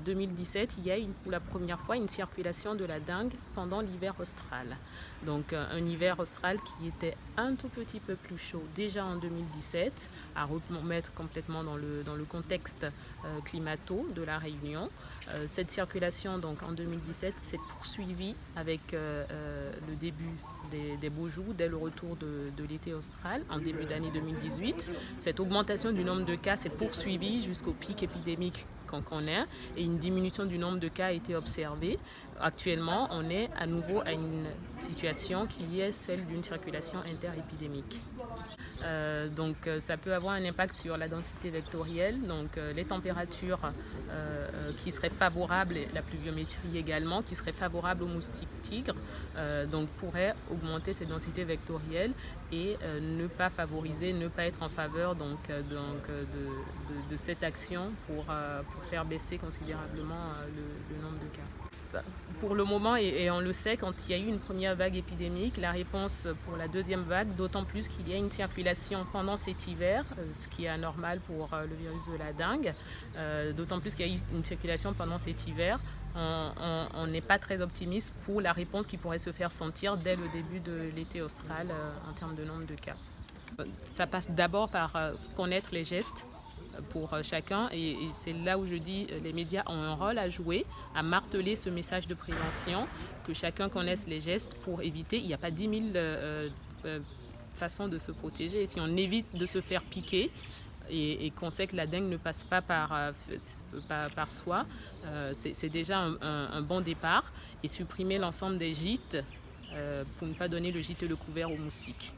2017, il y a pour la première fois une circulation de la dengue pendant l'hiver austral. Donc un hiver austral qui était un tout petit peu plus chaud déjà en 2017, à remettre complètement dans le contexte climato de la Réunion. Cette circulation donc en 2017 s'est poursuivie avec le début des beaux jours dès le retour de l'été austral en début d'année 2018. Cette augmentation du nombre de cas s'est poursuivie jusqu'au pic épidémique qu'on connaît et une diminution du nombre de cas a été observée. Actuellement, on est à nouveau à une situation qui est celle d'une circulation interépidémique. Donc ça peut avoir un impact sur la densité vectorielle, donc les températures qui seraient favorables, la pluviométrie également, qui serait favorable aux moustiques tigres, donc pourraient augmenter ces densités vectorielles et ne pas favoriser, ne pas être en faveur de cette action pour faire baisser considérablement le nombre de cas. Pour le moment, et on le sait, quand il y a eu une première vague épidémique, la réponse pour la deuxième vague, d'autant plus qu'il y a une circulation pendant cet hiver, ce qui est anormal pour le virus de la dengue, d'autant plus qu'il y a eu une circulation pendant cet hiver, on n'est pas très optimiste pour la réponse qui pourrait se faire sentir dès le début de l'été austral en termes de nombre de cas. Ça passe d'abord par connaître les gestes pour chacun et c'est là où je dis les médias ont un rôle à jouer, à marteler ce message de prévention, que chacun connaisse les gestes pour éviter, il n'y a pas 10 000 façons de se protéger. Si on évite de se faire piquer et qu'on sait que la dengue ne passe pas par soi, c'est déjà un bon départ, et supprimer l'ensemble des gîtes pour ne pas donner le gîte et le couvert aux moustiques.